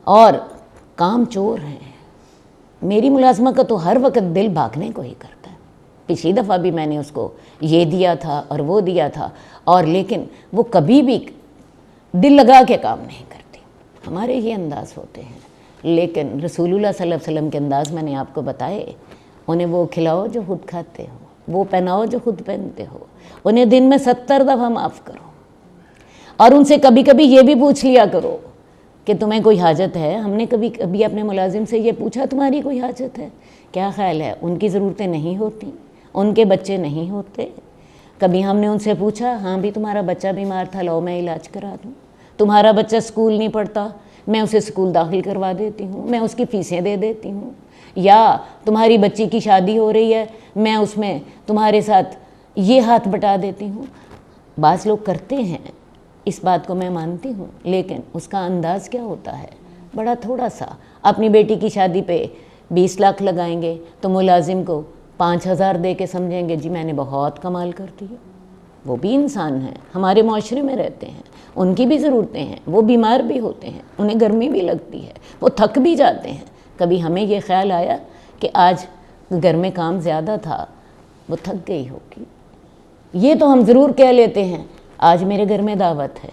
اور کام چور ہیں. میری ملازمہ کا تو ہر وقت دل بھاگنے کو ہی کرتا ہے. پچھلی دفعہ بھی میں نے اس کو یہ دیا تھا اور وہ دیا تھا، اور لیکن وہ کبھی بھی دل لگا کے کام نہیں کرتی. ہمارے یہ انداز ہوتے ہیں، لیکن رسول اللہ صلی اللہ علیہ وسلم کے انداز میں نے آپ کو بتائے. انہیں وہ کھلاؤ جو خود کھاتے ہو، وہ پہناؤ جو خود پہنتے ہو، انہیں دن میں 70 دفعہ معاف کرو، اور ان سے کبھی کبھی یہ بھی پوچھ لیا کرو کہ تمہیں کوئی حاجت ہے. ہم نے کبھی اپنے ملازم سے یہ پوچھا تمہاری کوئی حاجت ہے؟ کیا خیال ہے ان کی ضرورتیں نہیں ہوتی؟ ان کے بچے نہیں ہوتے؟ کبھی ہم نے ان سے پوچھا ہاں بھی تمہارا بچہ بیمار تھا، لاؤ میں علاج کرا دوں. تمہارا بچہ اسکول نہیں پڑھتا، میں اسے اسکول داخل کروا دیتی ہوں، میں اس کی فیسیں دے دیتی ہوں. یا تمہاری بچی کی شادی ہو رہی ہے، میں اس میں تمہارے ساتھ یہ ہاتھ بٹا دیتی ہوں. بعض لوگ کرتے ہیں، اس بات کو میں مانتی ہوں، لیکن اس کا انداز کیا ہوتا ہے؟ بڑا تھوڑا سا. اپنی بیٹی کی شادی پہ 20 لاکھ لگائیں گے تو ملازم کو 5,000 دے کے سمجھیں گے جی میں نے بہت کمال کر دیا. وہ بھی انسان ہیں، ہمارے معاشرے میں رہتے ہیں، ان کی بھی ضرورتیں ہیں، وہ بیمار بھی ہوتے ہیں، انہیں گرمی بھی لگتی ہے، وہ تھک بھی جاتے ہیں. کبھی ہمیں یہ خیال آیا کہ آج گھر میں کام زیادہ تھا، وہ تھک گئی ہوگی؟ یہ تو ہم ضرور کہہ لیتے ہیں آج میرے گھر میں دعوت ہے،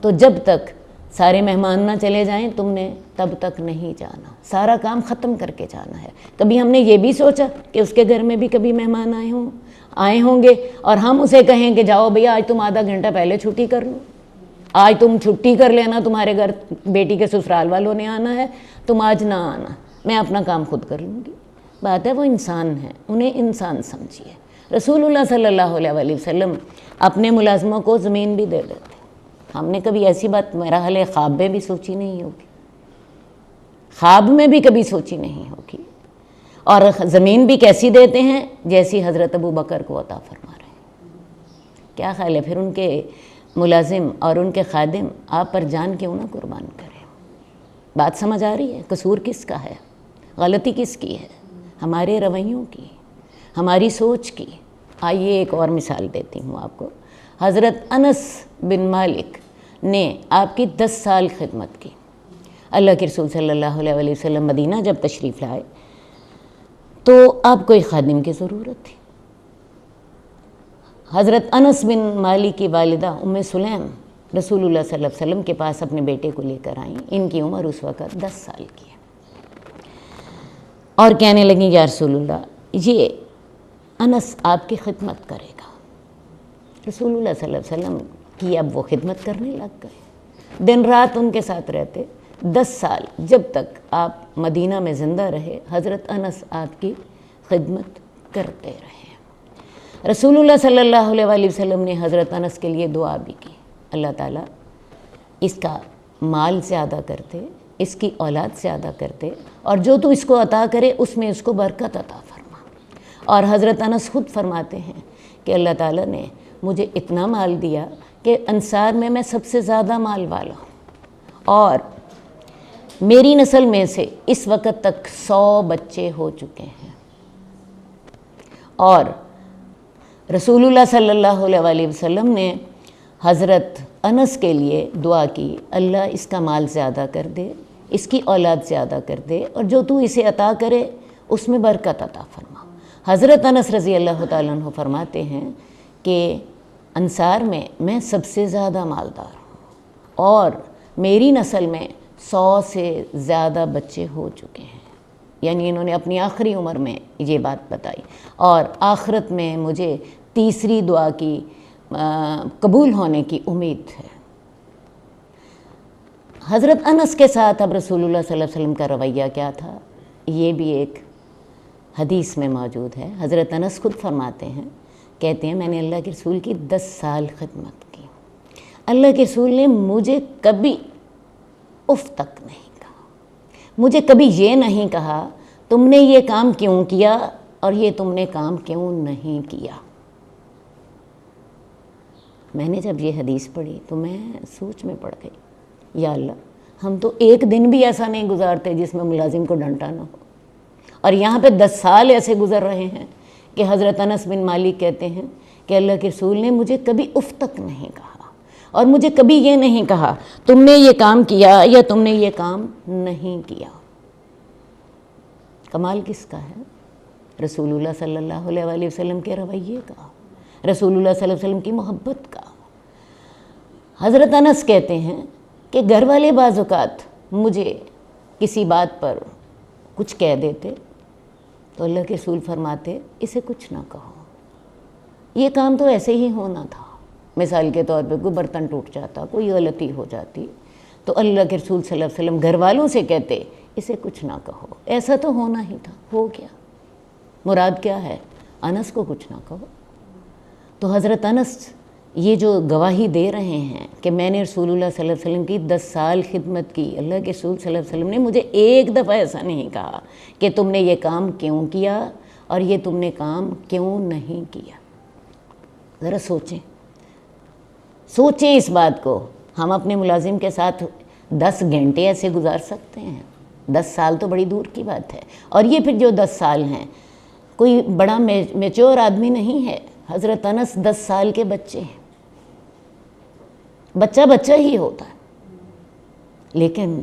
تو جب تک سارے مہمان نہ چلے جائیں تم نے تب تک نہیں جانا، سارا کام ختم کر کے جانا ہے. کبھی ہم نے یہ بھی سوچا کہ اس کے گھر میں بھی کبھی مہمان آئے ہوں گے اور ہم اسے کہیں کہ جاؤ بھیا آج تم آدھا گھنٹہ پہلے چھٹی کر لو، آج تم چھٹی کر لینا، تمہارے گھر بیٹی کے سسرال والوں نے آنا ہے، تم آج نہ آنا، میں اپنا کام خود کر لوں گی. بات ہے وہ انسان ہیں، انہیں انسان سمجھیے. رسول اللہ صلی اللہ علیہ وسلم اپنے ملازموں کو زمین بھی دے دیتے. ہم نے کبھی ایسی بات میرا حال خواب میں بھی سوچی نہیں ہوگی، خواب میں بھی کبھی سوچی نہیں ہوگی. اور زمین بھی کیسی دیتے ہیں؟ جیسی حضرت ابو بکر کو عطا فرما رہے ہیں. کیا خیال ہے پھر ان کے ملازم اور ان کے خادم آپ پر جان کیوں نہ قربان کریں؟ بات سمجھ آ رہی ہے؟ قصور کس کا ہے؟ غلطی کس کی ہے؟ ہمارے رویوں کی، ہماری سوچ کی. آئیے ایک اور مثال دیتی ہوں آپ کو. حضرت انس بن مالک نے آپ کی 10 سال خدمت کی. اللہ کے رسول صلی اللہ علیہ وسلم مدینہ جب تشریف لائے تو آپ کو ایک خادم کی ضرورت تھی. حضرت انس بن مالک کی والدہ ام سلیم رسول اللہ صلی اللہ علیہ وسلم کے پاس اپنے بیٹے کو لے کر آئیں. ان کی عمر اس وقت 10 سال کی ہے، اور کہنے لگیں یا رسول اللہ یہ انس آپ کی خدمت کرے گا. رسول اللہ صلی اللہ علیہ وسلم کی اب وہ خدمت کرنے لگ گئے، دن رات ان کے ساتھ رہتے. 10 سال جب تک آپ مدینہ میں زندہ رہے حضرت انس آپ کی خدمت کرتے رہے. رسول اللہ صلی اللہ علیہ وسلم نے حضرت انس کے لیے دعا بھی کی، اللہ تعالیٰ اس کا مال زیادہ کرتے، اس کی اولاد زیادہ کرتے، اور جو تو اس کو عطا کرے اس میں اس کو برکت عطا فرما. اور حضرت انس خود فرماتے ہیں کہ اللہ تعالیٰ نے مجھے اتنا مال دیا کہ انصار میں سب سے زیادہ مال والا ہوں، اور میری نسل میں سے اس وقت تک 100 بچے ہو چکے ہیں. اور رسول اللہ صلی اللہ علیہ وسلم نے حضرت انس کے لیے دعا کی، اللہ اس کا مال زیادہ کر دے، اس کی اولاد زیادہ کر دے، اور جو تو اسے عطا کرے اس میں برکت عطا فرما. حضرت انس رضی اللہ تعالیٰ عنہ فرماتے ہیں کہ انصار میں سب سے زیادہ مالدار ہوں، اور میری نسل میں 100 سے زیادہ بچے ہو چکے ہیں. یعنی انہوں نے اپنی آخری عمر میں یہ بات بتائی، اور آخرت میں مجھے تیسری دعا کی قبول ہونے کی امید ہے. حضرت انس کے ساتھ اب رسول اللہ صلی اللہ علیہ وسلم کا رویہ کیا تھا، یہ بھی ایک حدیث میں موجود ہے. حضرت انس خود فرماتے ہیں، کہتے ہیں میں نے اللہ کے رسول کی 10 سال خدمت کی. اللہ کے رسول نے مجھے کبھی اف تک نہیں کہا، مجھے کبھی یہ نہیں کہا تم نے یہ کام کیوں کیا اور یہ تم نے کام کیوں نہیں کیا. میں نے جب یہ حدیث پڑھی تو میں سوچ میں پڑ گئی، یا اللہ ہم تو ایک دن بھی ایسا نہیں گزارتے جس میں ملازم کو ڈانٹا نہ ہو، اور یہاں پہ 10 سال ایسے گزر رہے ہیں کہ حضرت انس بن مالک کہتے ہیں کہ اللہ کے رسول نے مجھے کبھی اف تک نہیں کہا. اور مجھے کبھی یہ نہیں کہا تم نے یہ کام کیا یا تم نے یہ کام نہیں کیا۔ کمال کس کا ہے؟ رسول اللہ صلی اللہ علیہ وآلہ وسلم کے رویے کا، رسول اللہ صلی اللہ علیہ وسلم کی محبت کا۔ حضرت انس کہتے ہیں کہ گھر والے بعض اوقات مجھے کسی بات پر کچھ کہہ دیتے تو اللہ کے رسول فرماتے اسے کچھ نہ کہو، یہ کام تو ایسے ہی ہونا تھا۔ مثال کے طور پہ کوئی برتن ٹوٹ جاتا، کوئی غلطی ہو جاتی تو اللہ کے رسول صلی اللہ علیہ وسلم گھر والوں سے کہتے اسے کچھ نہ کہو، ایسا تو ہونا ہی تھا، ہو گیا۔ مراد کیا ہے؟ انس کو کچھ نہ کہو۔ تو حضرت انس یہ جو گواہی دے رہے ہیں کہ میں نے رسول اللہ صلی اللہ علیہ وسلم کی 10 سال خدمت کی، اللہ کے رسول صلی اللہ علیہ وسلم نے مجھے ایک دفعہ ایسا نہیں کہا کہ تم نے یہ کام کیوں کیا اور یہ تم نے کام کیوں نہیں کیا۔ ذرا سوچیں اس بات کو۔ ہم اپنے ملازم کے ساتھ 10 گھنٹے ایسے گزار سکتے ہیں؟ 10 سال تو بڑی دور کی بات ہے، اور یہ پھر جو 10 سال ہیں کوئی بڑا میچور آدمی نہیں ہے۔ حضرت انس 10 سال کے بچے ہیں، بچہ ہی ہوتا ہے، لیکن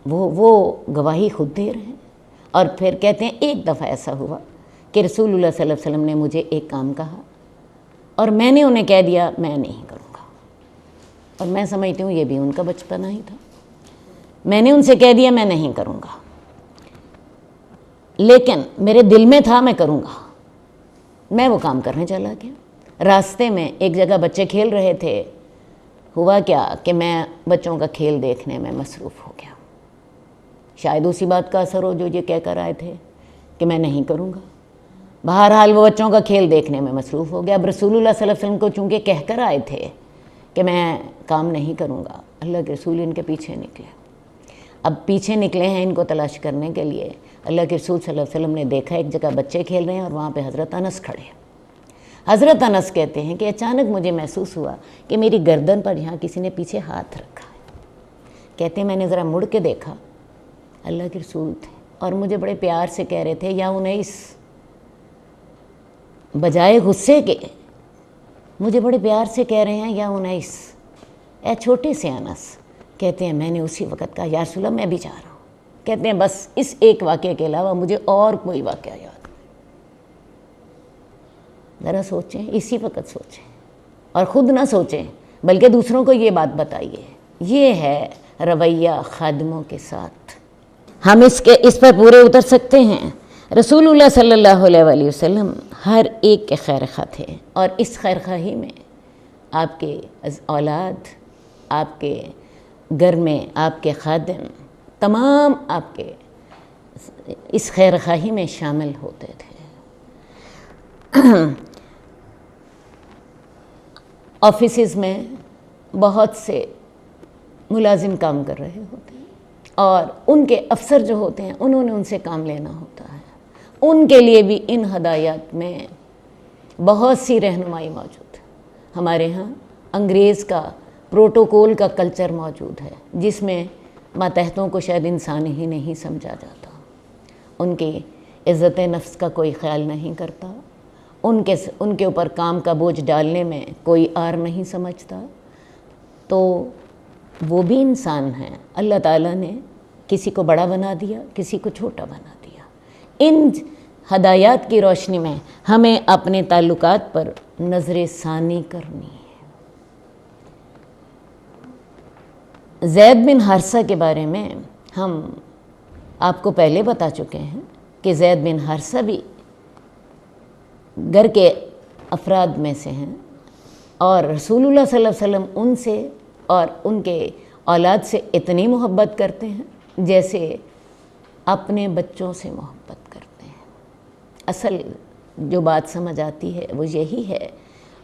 وہ گواہی خود دے رہے ہیں اور پھر کہتے ہیں ایک دفعہ ایسا ہوا کہ رسول اللہ صلی اللہ علیہ وسلم نے مجھے ایک کام کہا اور میں نے انہیں کہہ دیا میں نہیں کروں گا، اور میں سمجھتی ہوں یہ بھی ان کا بچپنا ہی تھا۔ میں نے ان سے کہہ دیا میں نہیں کروں گا، لیکن میرے دل میں تھا میں کروں گا، میں وہ کام کرنے چلا گیا۔ راستے میں ایک جگہ بچے کھیل رہے تھے، ہوا کیا کہ میں بچوں کا کھیل دیکھنے میں مصروف ہو گیا۔ شاید اسی بات کا اثر ہو جو یہ کہہ کر آئے تھے کہ میں نہیں کروں گا۔ بہرحال وہ بچوں کا کھیل دیکھنے میں مصروف ہو گیا۔ اب رسول اللہ صلی اللہ علیہ وسلم کو چونکہ کہہ کر آئے تھے کہ میں کام نہیں کروں گا، اللہ کے رسول ان کے پیچھے نکلے۔ اب پیچھے نکلے ہیں ان کو تلاش کرنے کے لیے۔ اللہ کے رسول صلی اللہ علیہ وسلم نے دیکھا ایک جگہ بچے کھیل رہے ہیں اور وہاں پہ حضرت انس کھڑے ہیں۔ حضرت انس کہتے ہیں کہ اچانک مجھے محسوس ہوا کہ میری گردن پر یہاں کسی نے پیچھے ہاتھ رکھا ہے۔ کہتے ہیں میں نے ذرا مڑ کے دیکھا، اللہ کے رسول تھے اور مجھے بڑے پیار سے کہہ رہے تھے یا انیس، بجائے غصے کے مجھے بڑے پیار سے کہہ رہے ہیں یا انیس، اے چھوٹے سے انس۔ کہتے ہیں میں نے اسی وقت کہا یا رسول اللہ میں بھی چاہ رہا ہوں۔ کہتے ہیں بس اس ایک واقعے کے علاوہ مجھے اور کوئی واقعہ یاد نہیں۔ ذرا سوچیں، اسی وقت سوچیں اور خود نہ سوچیں بلکہ دوسروں کو یہ بات بتائیے۔ یہ ہے رویہ خادموں کے ساتھ۔ ہم اس پر پورے اتر سکتے ہیں۔ رسول اللہ صلی اللہ علیہ وآلہ وسلم ہر ایک کے خیر خواہ تھے، اور اس خیر خواہی میں آپ کے اولاد، آپ کے گھر میں آپ کے خادم، تمام آپ کے اس خیر خواہی میں شامل ہوتے تھے۔ آفیسز میں بہت سے ملازم کام کر رہے ہوتے ہیں اور ان کے افسر جو ہوتے ہیں انہوں نے ان سے کام لینا ہوتا ہے۔ ان کے لیے بھی ان ہدایات میں بہت سی رہنمائی موجود ہے۔ ہمارے ہاں انگریز کا پروٹوکول کا کلچر موجود ہے جس میں ماتحتوں کو شاید انسان ہی نہیں سمجھا جاتا، ان کی عزت نفس کا کوئی خیال نہیں کرتا، ان کے اوپر کام کا بوجھ ڈالنے میں کوئی آر نہیں سمجھتا۔ تو وہ بھی انسان ہیں، اللہ تعالیٰ نے کسی کو بڑا بنا دیا، کسی کو چھوٹا بنا دیا۔ ان ہدایات کی روشنی میں ہمیں اپنے تعلقات پر نظر ثانی کرنی ہے۔ زید بن حارثہ کے بارے میں ہم آپ کو پہلے بتا چکے ہیں کہ زید بن حارثہ بھی گھر کے افراد میں سے ہیں، اور رسول اللہ صلی اللہ علیہ وسلم ان سے اور ان کے اولاد سے اتنی محبت کرتے ہیں جیسے اپنے بچوں سے محبت کرتے ہیں۔ اصل جو بات سمجھ آتی ہے وہ یہی ہے،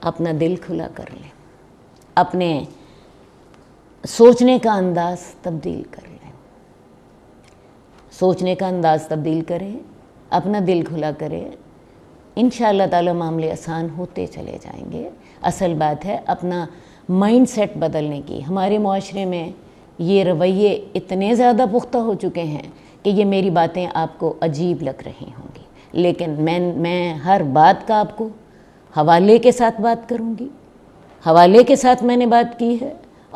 اپنا دل کھلا کر لیں، اپنے سوچنے کا انداز تبدیل کر لیں، سوچنے کا انداز تبدیل کریں، اپنا دل کھلا کریں، انشاءاللہ تعالی معاملے آسان ہوتے چلے جائیں گے۔ اصل بات ہے اپنا مائنڈ سیٹ بدلنے کی۔ ہمارے معاشرے میں یہ رویے اتنے زیادہ پختہ ہو چکے ہیں کہ یہ میری باتیں آپ کو عجیب لگ رہی ہوں گی، لیکن میں ہر بات کا آپ کو حوالے کے ساتھ بات کروں گی۔ حوالے کے ساتھ میں نے بات کی ہے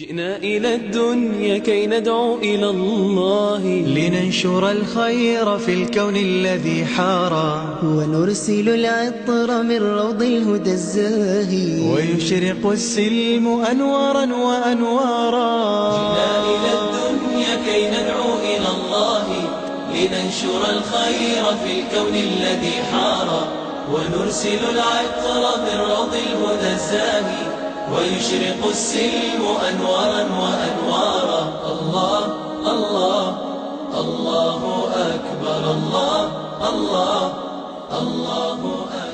جئنا إلى الدنيا كي ندعو إلى الله، لننشر الخير في الكون الذي حارى، ونرسل العطر من روض الهدى الزاهي، ويشرق السلم أنوارا وأنوارا. جئنا إلى الدنيا كي ندعو إلى الله، لننشر الخير في الكون الذي حارى، ونرسل العطر من روض الهدى الزاهي، ويشرق السلم أنوارا وأنوارا. الله الله الله أكبر، الله الله الله أكبر.